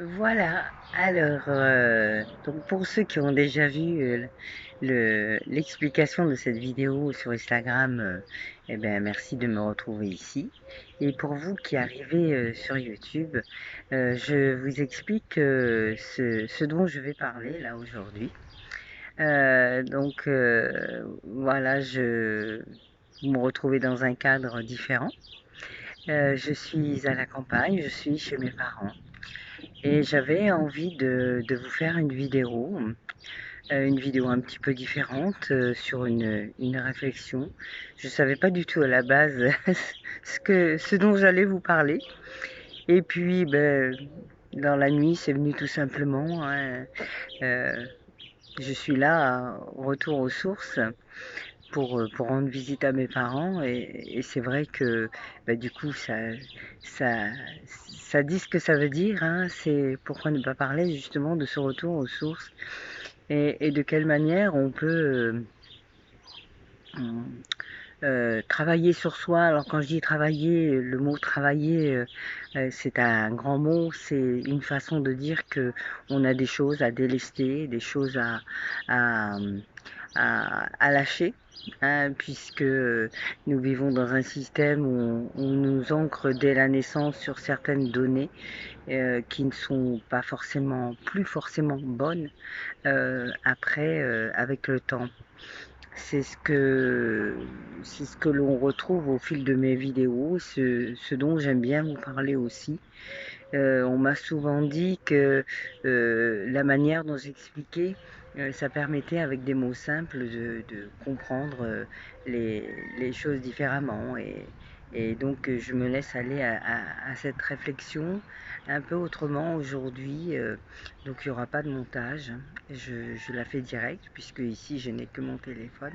Voilà, alors, donc pour ceux qui ont déjà vu l'explication de cette vidéo sur Instagram, eh ben, merci de me retrouver ici. Et pour vous qui arrivez sur YouTube, je vous explique ce dont je vais parler là aujourd'hui. Voilà, vous me retrouvez dans un cadre différent. Je suis à la campagne, je suis chez mes parents. Et j'avais envie de vous faire une vidéo un petit peu différente sur une réflexion. Je ne savais pas du tout à la base ce dont j'allais vous parler. Et puis, ben, dans la nuit, c'est venu tout simplement, hein. Euh, je suis là, retour aux sources, pour rendre visite à mes parents. Et c'est vrai que bah, du coup, ça, ça dit ce que ça veut dire, hein. C'est pourquoi ne pas parler justement de ce retour aux sources et de quelle manière on peut travailler sur soi. Alors quand je dis travailler, le mot travailler, c'est un grand mot, c'est une façon de dire que on a des choses à délester, des choses à, à lâcher, hein, puisque nous vivons dans un système où on nous ancre dès la naissance sur certaines données qui ne sont pas forcément, plus forcément bonnes après, avec le temps. C'est ce que, c'est ce que l'on retrouve au fil de mes vidéos, ce dont j'aime bien vous parler aussi. On m'a souvent dit que la manière dont j'expliquais, ça permettait avec des mots simples de comprendre les choses différemment. Et donc je me laisse aller à cette réflexion un peu autrement aujourd'hui. Donc il n'y aura pas de montage. Je la fais direct puisque ici je n'ai que mon téléphone.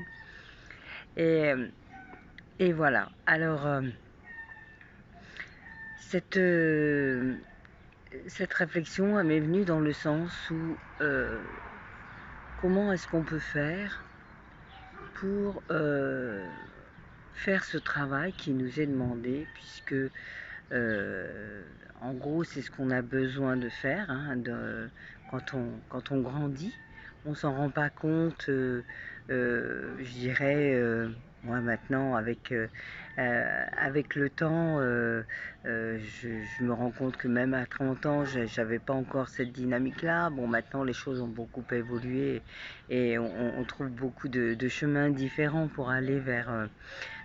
Et, et voilà. Alors cette, euh, cette réflexion elle m'est venue dans le sens où comment est-ce qu'on peut faire pour faire ce travail qui nous est demandé, puisque en gros c'est ce qu'on a besoin de faire, hein, quand on grandit. On s'en rend pas compte, je dirais, moi maintenant avec le temps, je me rends compte que même à 30 ans, j'avais pas encore cette dynamique-là. Bon, maintenant les choses ont beaucoup évolué et on trouve beaucoup de chemins différents pour aller vers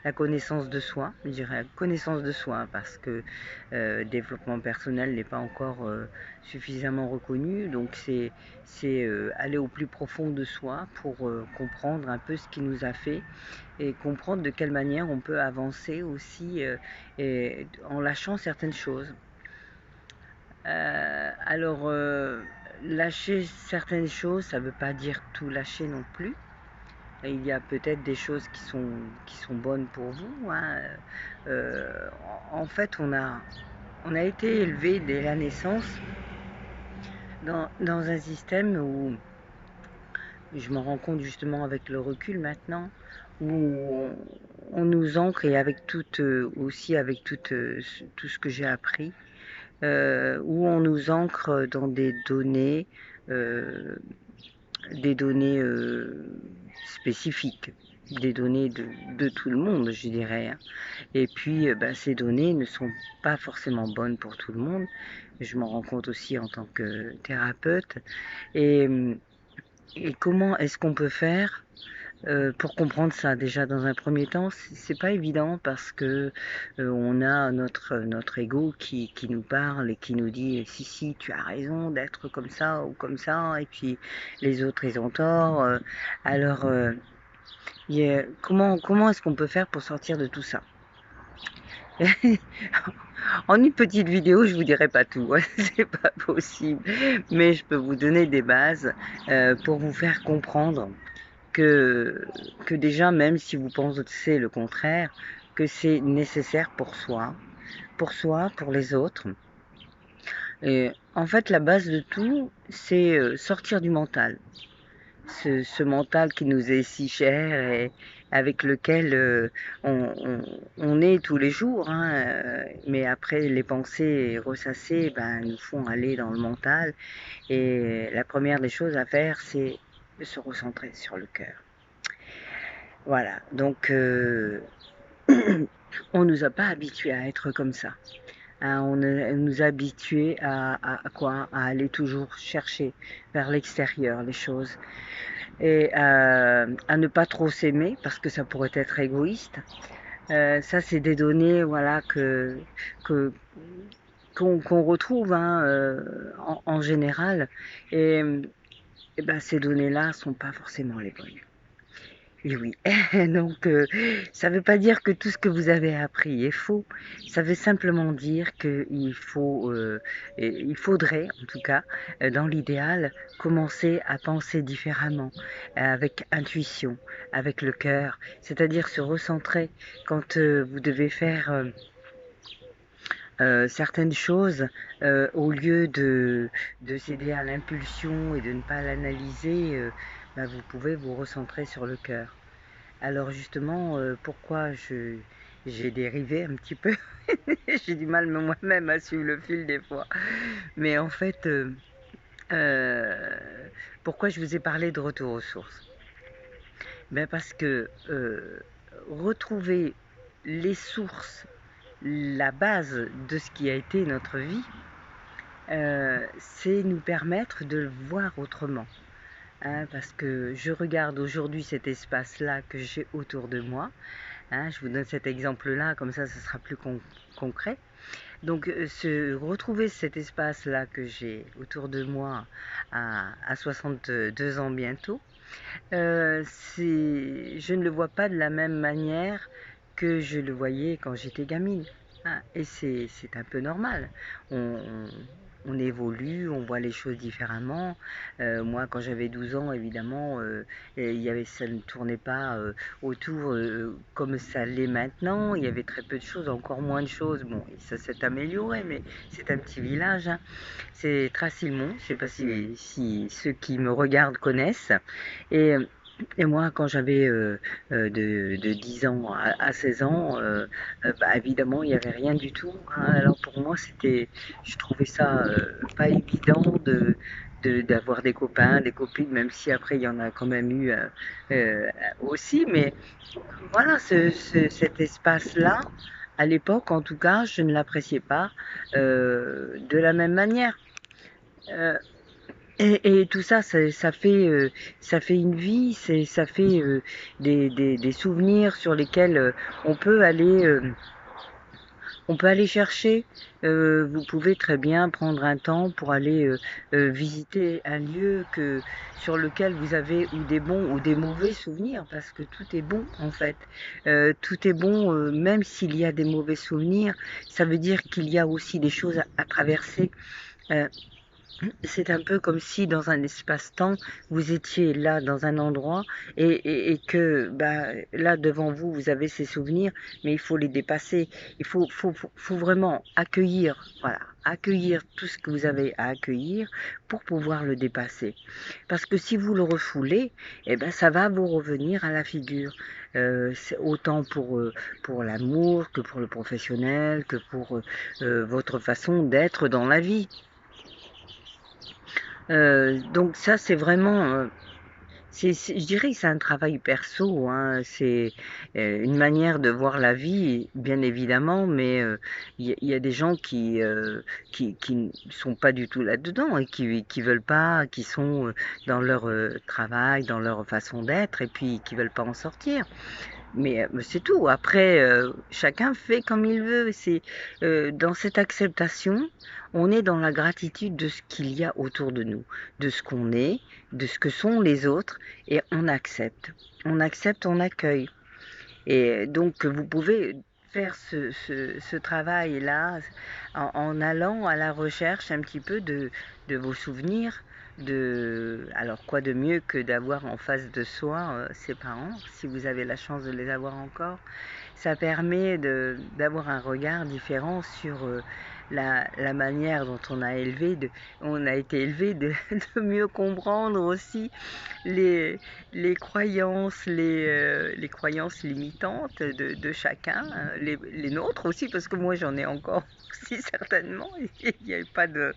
la connaissance de soi, je dirais la connaissance de soi, parce que le développement personnel n'est pas encore suffisamment reconnu, donc c'est aller au plus profond de soi pour comprendre un peu ce qui nous a fait et comprendre de quelle manière on peut avancer aussi en lâchant certaines choses. Lâcher certaines choses, ça ne veut pas dire tout lâcher non plus. Il y a peut-être des choses qui sont bonnes pour vous, hein. Euh, En fait, on a été élevé dès la naissance dans un système où, je m'en rends compte justement avec le recul maintenant, où on nous ancre, et avec aussi avec tout ce que j'ai appris, où on nous ancre dans euh, des données spécifiques, des données de tout le monde, je dirais, hein. Et puis, ben, ces données ne sont pas forcément bonnes pour tout le monde. Je m'en rends compte aussi en tant que thérapeute. Et, et comment est-ce qu'on peut faire pour comprendre ça? Déjà, dans un premier temps, c'est pas évident parce que on a notre ego qui nous parle et qui nous dit si si tu as raison d'être comme ça ou comme ça, et puis les autres ils ont tort. Alors comment est-ce qu'on peut faire pour sortir de tout ça? En une petite vidéo, je vous dirai pas tout, hein, c'est pas possible, mais je peux vous donner des bases pour vous faire comprendre que, que déjà, même si vous pensez le contraire, que c'est nécessaire pour soi, pour les autres. Et en fait, la base de tout, c'est sortir du mental. Ce mental qui nous est si cher avec lequel on est tous les jours, hein, mais après les pensées ressassées nous font aller dans le mental. Et la première des choses à faire, c'est de se recentrer sur le cœur. Voilà, donc on nous a pas habitués à être comme ça. Hein, on nous a habitués à quoi? À aller toujours chercher vers l'extérieur les choses et à ne pas trop s'aimer parce que ça pourrait être égoïste. Ça, c'est des données, voilà, que qu'on retrouve hein, en général. Et, et ces données-là sont pas forcément les bonnes. Et oui, donc ça ne veut pas dire que tout ce que vous avez appris est faux. Ça veut simplement dire qu'il faut, il faudrait, en tout cas, dans l'idéal, commencer à penser différemment, avec intuition, avec le cœur, c'est-à-dire se recentrer quand vous devez faire certaines choses, au lieu de céder à l'impulsion et de ne pas l'analyser, vous pouvez vous recentrer sur le cœur. Alors justement, pourquoi j'ai dérivé un petit peu. J'ai du mal moi-même à suivre le fil des fois. Mais en fait, euh, pourquoi je vous ai parlé de retour aux sources? Parce que retrouver les sources, la base de ce qui a été notre vie, c'est nous permettre de le voir autrement. Hein, parce que je regarde aujourd'hui cet espace-là que j'ai autour de moi. Hein, je vous donne cet exemple-là, comme ça sera plus concret. Donc, retrouver cet espace-là que j'ai autour de moi à 62 ans bientôt, je ne le vois pas de la même manière que je le voyais quand j'étais gamine. Hein, et c'est un peu normal. On évolue, on voit les choses différemment. Moi, quand j'avais 12 ans, évidemment, ça ne tournait pas autour comme ça l'est maintenant. Il y avait très peu de choses, encore moins de choses. Bon, ça s'est amélioré, mais c'est un petit village. Hein. C'est Tracilmont. Je ne sais pas si ceux qui me regardent connaissent. Et, et moi, quand j'avais de 10 ans à 16 ans, évidemment, il n'y avait rien du tout. Hein. Alors pour moi, je trouvais ça pas évident d'avoir des copains, des copines, même si après il y en a quand même eu aussi. Mais voilà, cet espace-là, à l'époque en tout cas, je ne l'appréciais pas de la même manière. Euh, et tout ça, ça fait une vie, ça fait des souvenirs sur lesquels on peut aller, on peut aller chercher. Vous pouvez très bien prendre un temps pour aller visiter un lieu sur lequel vous avez ou des bons ou des mauvais souvenirs, parce que tout est bon en fait. Tout est bon, même s'il y a des mauvais souvenirs, ça veut dire qu'il y a aussi des choses à traverser. Euh, c'est un peu comme si dans un espace-temps, vous étiez là dans un endroit et que là devant vous, vous avez ces souvenirs, mais il faut les dépasser. Il faut vraiment accueillir, voilà, accueillir tout ce que vous avez à accueillir pour pouvoir le dépasser. Parce que si vous le refoulez, ça va vous revenir à la figure. C'est autant pour l'amour que pour le professionnel, que pour votre façon d'être dans la vie. Donc ça, c'est vraiment, je dirais que c'est un travail perso, hein, c'est une manière de voir la vie, bien évidemment, mais il y a des gens qui ne sont pas du tout là-dedans et qui veulent pas, qui sont dans leur travail, dans leur façon d'être et puis qui veulent pas en sortir. Mais c'est tout. Après, chacun fait comme il veut. C'est dans cette acceptation, on est dans la gratitude de ce qu'il y a autour de nous, de ce qu'on est, de ce que sont les autres, et on accepte. On accepte, on accueille. Et donc, vous pouvez faire ce travail-là en allant à la recherche un petit peu de vos souvenirs. Alors, quoi de mieux que d'avoir en face de soi ses parents, si vous avez la chance de les avoir encore. Ça permet d'avoir un regard différent la manière dont on a été élevé, de mieux comprendre aussi les, les croyances limitantes de chacun, hein, les nôtres aussi, parce que moi j'en ai encore aussi certainement, il n'y avait pas de...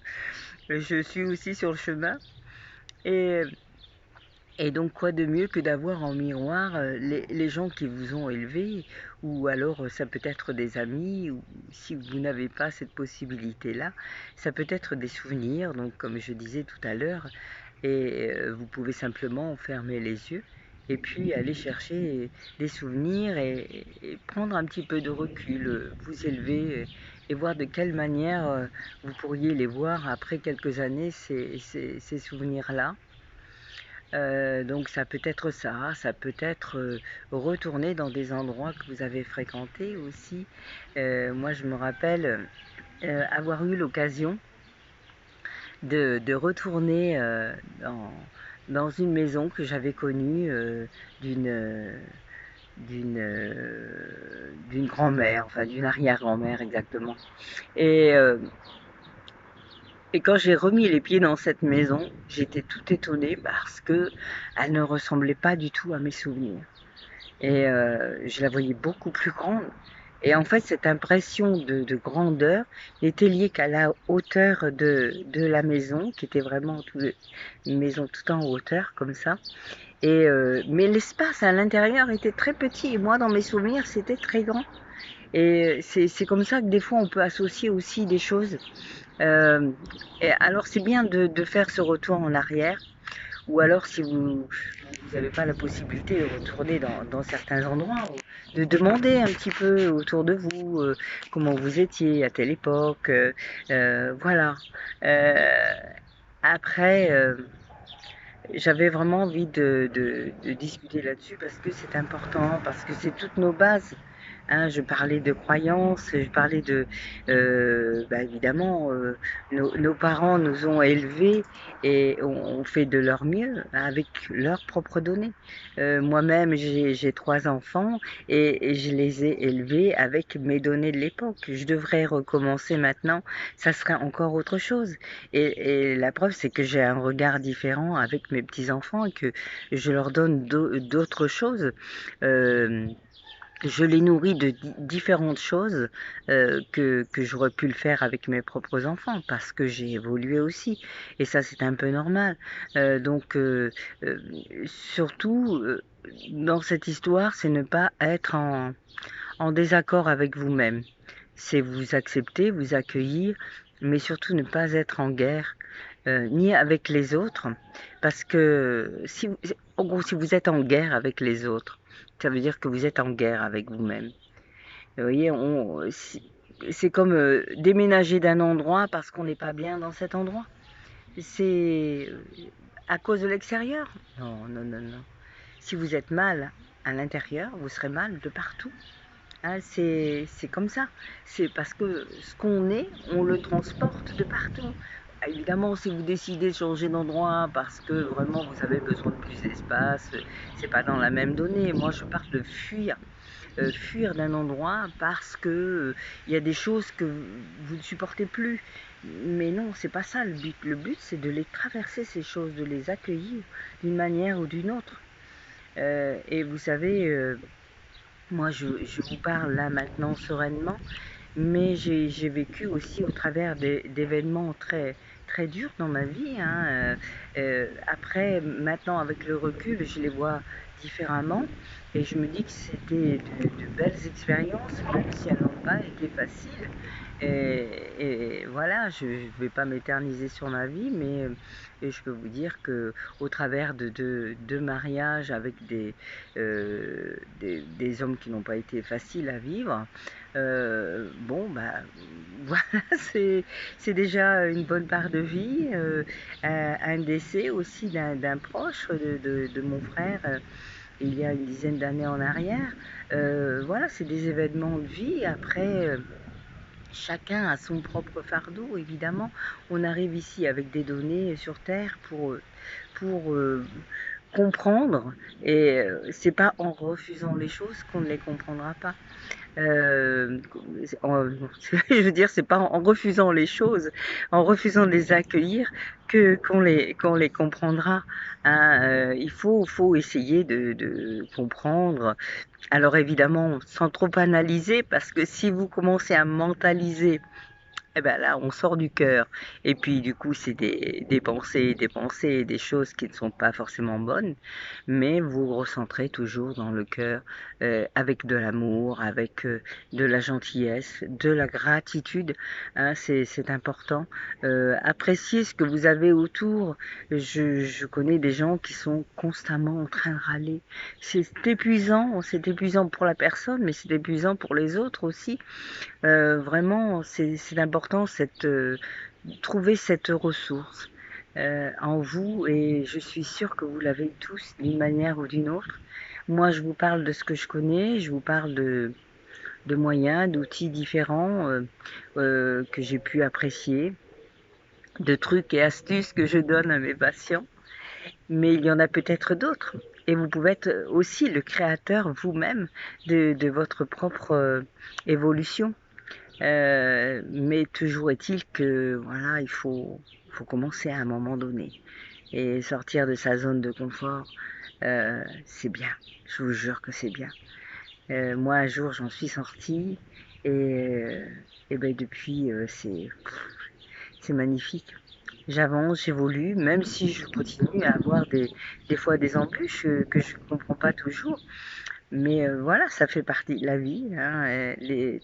Je suis aussi sur le chemin. Et, et donc, quoi de mieux que d'avoir en miroir les gens qui vous ont élevé, ou alors ça peut être des amis, ou si vous n'avez pas cette possibilité-là, ça peut être des souvenirs, donc comme je disais tout à l'heure, et vous pouvez simplement fermer les yeux et puis aller chercher des souvenirs et prendre un petit peu de recul, vous élever et voir de quelle manière vous pourriez les voir après quelques années, ces souvenirs-là. Donc ça peut être ça, ça peut être retourner dans des endroits que vous avez fréquentés aussi. Moi je me rappelle avoir eu l'occasion de retourner dans une maison que j'avais connue d'une d'une d'une grand-mère, enfin d'une arrière-grand-mère exactement. Et, euh, et quand j'ai remis les pieds dans cette maison, j'étais tout étonnée parce que elle ne ressemblait pas du tout à mes souvenirs. Et je la voyais beaucoup plus grande. Et en fait, cette impression de grandeur n'était liée qu'à la hauteur de la maison, qui était vraiment une maison tout en hauteur, comme ça. Et, mais l'espace à l'intérieur était très petit. Et moi, dans mes souvenirs, c'était très grand. Et c'est comme ça que des fois, on peut associer aussi des choses. Euh, et alors, c'est bien de faire ce retour en arrière. Ou alors, si vous n'avez pas la possibilité de retourner dans certains endroits, de demander un petit peu autour de vous comment vous étiez à telle époque. Voilà. Euh, après, j'avais vraiment envie de discuter là-dessus parce que c'est important, parce que c'est toutes nos bases. Hein, je parlais de croyances, je parlais de, bah évidemment, nos parents nous ont élevés et ont fait de leur mieux avec leurs propres données. Moi-même, j'ai trois enfants et je les ai élevés avec mes données de l'époque. Je devrais recommencer maintenant, ça serait encore autre chose. Et la preuve, c'est que j'ai un regard différent avec mes petits-enfants et que je leur donne d'autres choses. Euh, je les nourris de différentes choses que j'aurais pu le faire avec mes propres enfants parce que j'ai évolué aussi et ça c'est un peu normal. Donc euh, surtout dans cette histoire, c'est ne pas être en désaccord avec vous-même. C'est vous accepter, vous accueillir, mais surtout ne pas être en guerre ni avec les autres, parce que si vous, en gros, si vous êtes en guerre avec les autres, ça veut dire que vous êtes en guerre avec vous-même. Vous voyez, c'est comme déménager d'un endroit parce qu'on n'est pas bien dans cet endroit. C'est à cause de l'extérieur. Non, non, non, non. Si vous êtes mal à l'intérieur, vous serez mal de partout. Hein, c'est comme ça. C'est parce que ce qu'on est, on le transporte de partout. Évidemment, si vous décidez de changer d'endroit parce que vraiment vous avez besoin de plus d'espace, c'est pas dans la même donnée. Moi, je parle de fuir, fuir d'un endroit parce que il y a des choses que vous ne supportez plus. Mais non, c'est pas ça le but. Le but, c'est de les traverser ces choses, de les accueillir d'une manière ou d'une autre. Et vous savez, moi, je vous parle là maintenant sereinement, mais j'ai vécu aussi au travers d'événements très, très durs dans ma vie. Hein. Après, maintenant, avec le recul, je les vois différemment et je me dis que c'était de belles expériences, même si elles n'ont pas été faciles. Et voilà, je ne vais pas m'éterniser sur ma vie, mais je peux vous dire que au travers de deux mariages avec des hommes qui n'ont pas été faciles à vivre, bon, bah, voilà, c'est déjà une bonne part de vie. Un décès aussi d'un proche de mon frère il y a une dizaine d'années en arrière. Voilà, c'est des événements de vie. Après, chacun a son propre fardeau, évidemment. On arrive ici avec des données sur Terre pour comprendre. Et c'est pas en refusant les choses qu'on ne les comprendra pas. Euh, en- je veux dire, c'est pas en refusant les choses, en refusant de les accueillir que qu'on les comprendra. Hein. Faut essayer de comprendre. Alors évidemment, sans trop analyser, parce que si vous commencez à mentaliser, eh ben là, on sort du cœur. Et puis, du coup, c'est des pensées, des choses qui ne sont pas forcément bonnes, mais vous recentrez toujours dans le cœur, avec de l'amour, avec de la gentillesse, de la gratitude. Hein, c'est important. Appréciez ce que vous avez autour. Je connais des gens qui sont constamment en train de râler. C'est épuisant pour la personne, mais c'est épuisant pour les autres aussi. Vraiment, c'est important trouver cette ressource en vous et je suis sûre que vous l'avez tous d'une manière ou d'une autre. Moi, je vous parle de ce que je connais, je vous parle de moyens, d'outils différents que j'ai pu apprécier, de trucs et astuces que je donne à mes patients, mais il y en a peut-être d'autres. Et vous pouvez être aussi le créateur vous-même de votre propre évolution. Mais toujours est-il que voilà, faut commencer à un moment donné. Et sortir de sa zone de confort, c'est bien. Je vous jure que c'est bien. Moi, un jour, j'en suis sortie et, et ben depuis, c'est magnifique. J'avance, j'évolue, même si je continue à avoir des fois des embûches que je ne comprends pas toujours. Mais voilà, ça fait partie de la vie. Hein,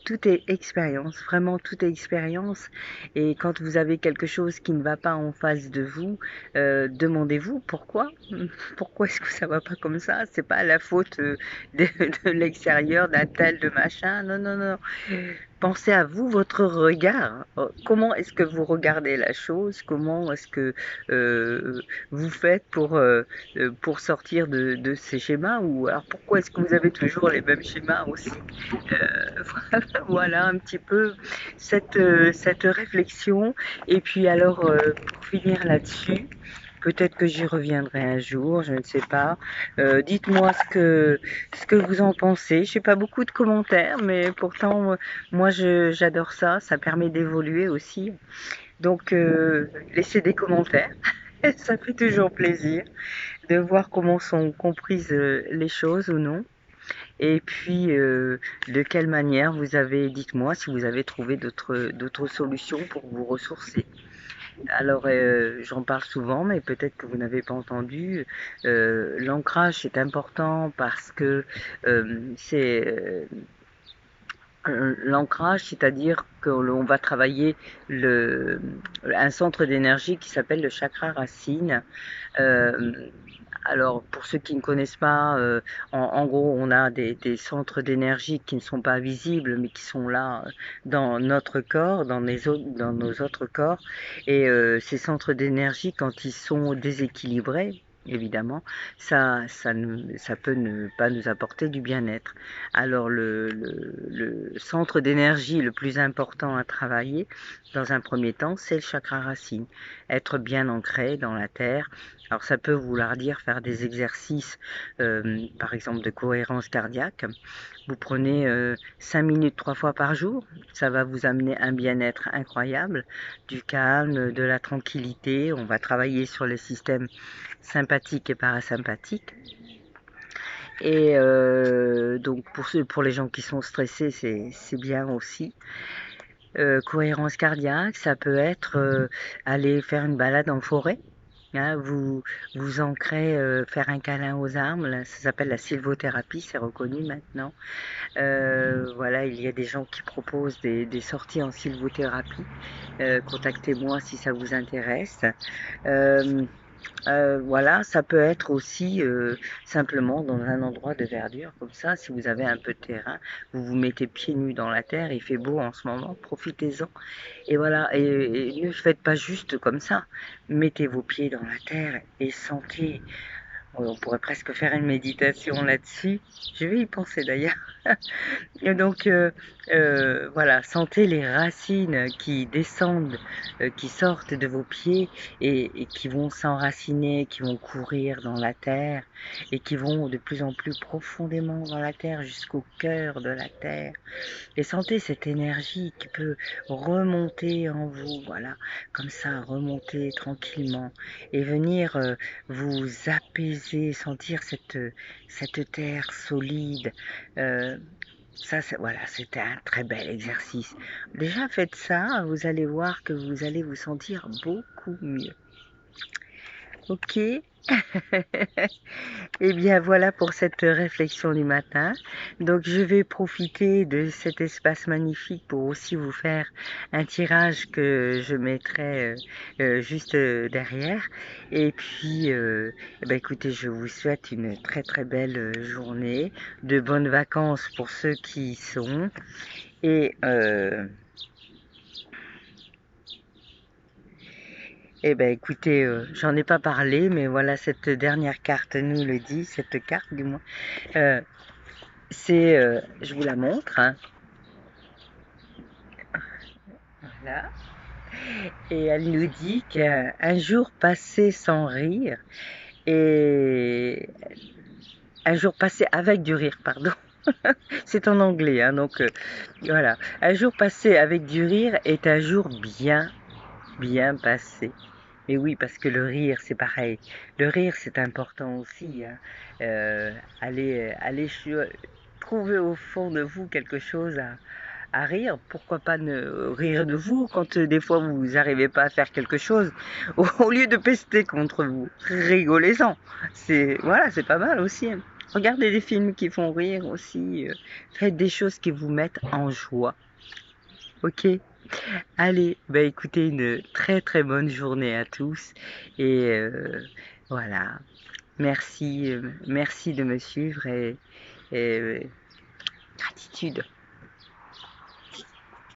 tout est expérience, vraiment tout est expérience. Et quand vous avez quelque chose qui ne va pas en face de vous, demandez-vous pourquoi. Pourquoi est-ce que ça va pas comme ça? C'est pas la faute de l'extérieur, d'un tel, de machin. Non, non, non. Pensez à vous, votre regard. Comment est-ce que vous regardez la chose? Comment est-ce que euh, vous faites pour sortir de ces schémas? Ou alors pourquoi est-ce que vous avez toujours les mêmes schémas aussi? Voilà un petit peu cette réflexion. Et puis alors, pour finir là-dessus, peut-être que j'y reviendrai un jour, je ne sais pas. Dites-moi ce que vous en pensez. Je n'ai pas beaucoup de commentaires, mais pourtant, moi, j'adore ça. Ça permet d'évoluer aussi. Donc, laissez des commentaires. Ça fait toujours plaisir de voir comment sont comprises les choses ou non. Et puis, de quelle manière vous avez, dites-moi si vous avez trouvé d'autres solutions pour vous ressourcer. Alors, j'en parle souvent, mais peut-être que vous n'avez pas entendu. L'ancrage, c'est important parce que c'est l'ancrage, c'est-à-dire qu'on va travailler un centre d'énergie qui s'appelle le chakra racine. Euh, alors, pour ceux qui ne connaissent pas, en gros, on a des centres d'énergie qui ne sont pas visibles, mais qui sont là dans notre corps, dans nos autres corps. Et ces centres d'énergie, quand ils sont déséquilibrés, évidemment, ça peut ne pas nous apporter du bien-être. Alors, le centre d'énergie le plus important à travailler, dans un premier temps, c'est le chakra racine. Être bien ancré dans la terre. Alors ça peut vouloir dire faire des exercices, par exemple de cohérence cardiaque. Vous prenez 5 minutes 3 fois par jour, ça va vous amener un bien-être incroyable, du calme, de la tranquillité. On va travailler sur les systèmes sympathiques et parasympathiques. Et donc pour les gens qui sont stressés, c'est bien aussi. Cohérence cardiaque, ça peut être aller faire une balade en forêt. Hein, vous ancrez, faire un câlin aux arbres, là, ça s'appelle la sylvothérapie, c'est reconnu maintenant. Voilà, il y a des gens qui proposent des sorties en sylvothérapie. Contactez-moi si ça vous intéresse. Euh, voilà, ça peut être aussi simplement dans un endroit de verdure comme ça, si vous avez un peu de terrain, vous vous mettez pieds nus dans la terre, il fait beau en ce moment, profitez-en. Et voilà, et ne faites pas juste comme ça. Mettez vos pieds dans la terre et sentez. On pourrait presque faire une méditation là-dessus. Je vais y penser d'ailleurs. Et donc, Voilà, sentez les racines qui descendent, qui sortent de vos pieds et qui vont s'enraciner, qui vont courir dans la terre et qui vont de plus en plus profondément dans la terre jusqu'au cœur de la terre. Et sentez cette énergie qui peut remonter en vous, voilà, comme ça, remonter tranquillement et venir vous apaiser, sentir cette terre solide. Euh, Ça, voilà, c'était un très bel exercice. Déjà, faites ça, vous allez voir que vous allez vous sentir beaucoup mieux. Ok? Eh bien voilà pour cette réflexion du matin. Donc je vais profiter de cet espace magnifique pour aussi vous faire un tirage que je mettrai juste derrière. Et puis, eh ben, écoutez, je vous souhaite une très très belle journée, de bonnes vacances pour ceux qui y sont. Et eh ben écoutez, j'en ai pas parlé, mais voilà, cette dernière carte nous le dit, cette carte du moins. Euh, je vous la montre, hein, voilà. Et elle nous dit qu'un jour passé sans rire et un jour passé avec du rire, pardon. C'est en anglais, hein, donc voilà. Un jour passé avec du rire est un jour bien, bien passé. Mais oui, parce que le rire, c'est pareil. Le rire, c'est important aussi, hein. Allez trouver au fond de vous quelque chose à rire. Pourquoi pas ne rire de vous quand des fois vous n'arrivez pas à faire quelque chose, au lieu de pester contre vous. Rigolez-en. Voilà, c'est pas mal aussi, hein. Regardez des films qui font rire aussi. Faites des choses qui vous mettent en joie. Ok? Allez, bah écoutez, une très très bonne journée à tous et voilà, merci de me suivre et gratitude.